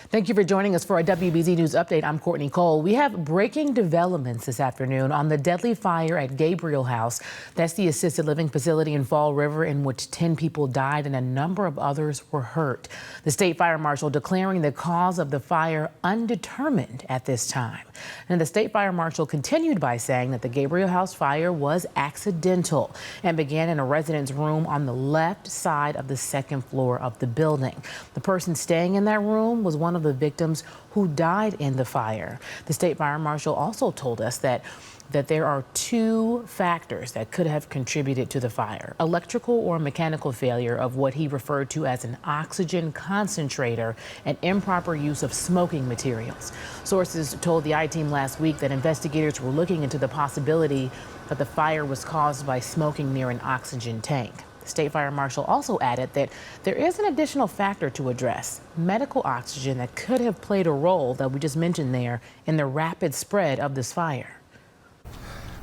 Thank you for joining us for a WBZ News update. I'm Courtney Cole. We have breaking developments this afternoon on the deadly fire at Gabriel House. That's the assisted living facility in Fall River in which 10 people died and a number of others were hurt. The state fire marshal declaring the cause of the fire undetermined at this time. And the state fire marshal continued by saying that the Gabriel House fire was accidental and began in a resident's room on the left side of the second floor of the building. The person staying in that room was one of the victims who died in the fire. The state fire marshal also told us that there are two factors that could have contributed to the fire: electrical or mechanical failure of what he referred to as an oxygen concentrator and improper use of smoking materials. Sources told the I-Team last week that investigators were looking into the possibility that the fire was caused by smoking near an oxygen tank. State Fire Marshal also added that there is an additional factor to address: medical oxygen that could have played a role that we just mentioned there in the rapid spread of this fire.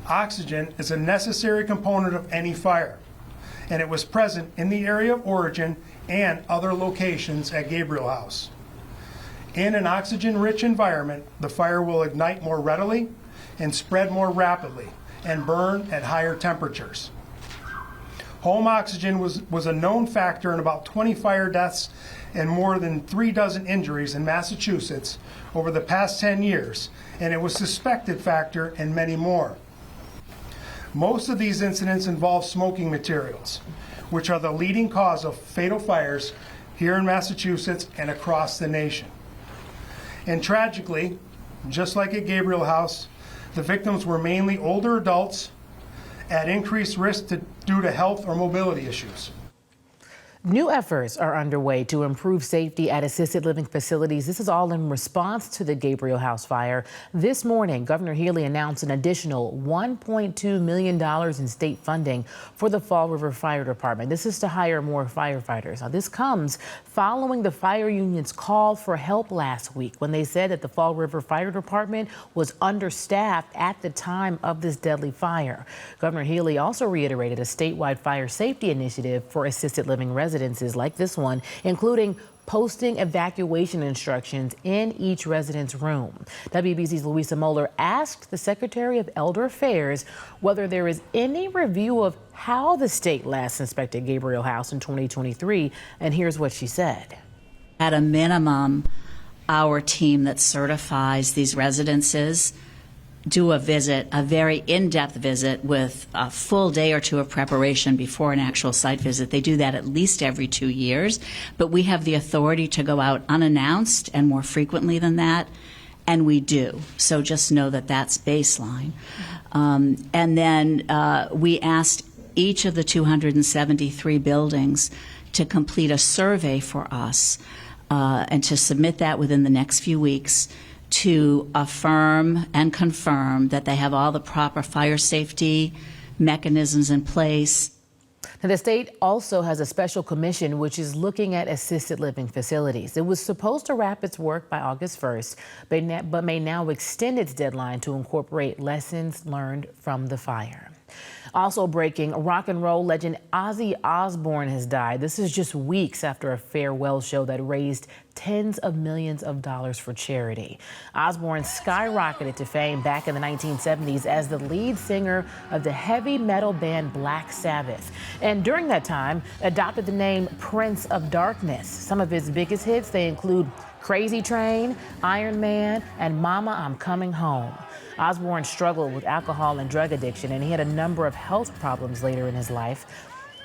Oxygen is a necessary component of any fire, and it was present in the area of origin and other locations at Gabriel House. In an oxygen-rich environment, the fire will ignite more readily and spread more rapidly and burn at higher temperatures. Home oxygen was a known factor in about 20 fire deaths and more than 36 injuries in Massachusetts over the past 10 years, and it was a suspected factor in many more. Most of these incidents involve smoking materials, which are the leading cause of fatal fires here in Massachusetts and across the nation. And tragically, just like at Gabriel House, the victims were mainly older adults at increased risk due to health or mobility issues. New efforts are underway to improve safety at assisted living facilities. This is all in response to the Gabriel House fire. This morning, Governor Healy announced an additional $1.2 million in state funding for the Fall River Fire Department. This is to hire more firefighters. Now, this comes following the fire union's call for help last week when they said that the Fall River Fire Department was understaffed at the time of this deadly fire. Governor Healy also reiterated a statewide fire safety initiative for assisted living residences like this one, including posting evacuation instructions in each resident's room. WBZ's Louisa Moeller asked the Secretary of Elder Affairs whether there is any review of how the state last inspected Gabriel House in 2023, and here's what she said. At a minimum, our team that certifies these residences do a visit, a very in-depth visit with a full day or two of preparation before an actual site visit. They do that at least every 2 years, but we have the authority to go out unannounced and more frequently than that, and we do. So just know that that's baseline. And then we asked each of the 273 buildings to complete a survey for us and to submit that within the next few weeks to affirm and confirm that they have all the proper fire safety mechanisms in place. Now, the state also has a special commission which is looking at assisted living facilities. It was supposed to wrap its work by August 1st, but may now extend its deadline to incorporate lessons learned from the fire. Also breaking, rock and roll legend Ozzy Osbourne has died. This is just weeks after a farewell show that raised tens of millions of dollars for charity. Osbourne skyrocketed to fame back in the 1970s as the lead singer of the heavy metal band Black Sabbath. And during that time, adopted the name Prince of Darkness. Some of his biggest hits, they include Crazy Train, Iron Man, and Mama, I'm Coming Home. Osbourne struggled with alcohol and drug addiction, and he had a number of health problems later in his life.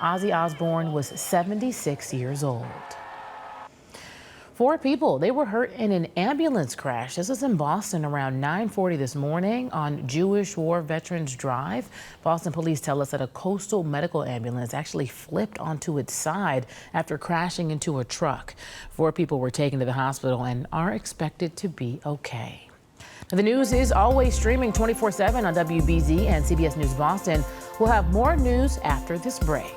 Ozzy Osbourne was 76 years old. 4 people, they were hurt in an ambulance crash. This was in Boston around 9:40 this morning on Jewish War Veterans Drive. Boston police tell us that a coastal medical ambulance actually flipped onto its side after crashing into a truck. 4 people were taken to the hospital and are expected to be okay. The news is always streaming 24/7 on WBZ and CBS News Boston. We'll have more news after this break.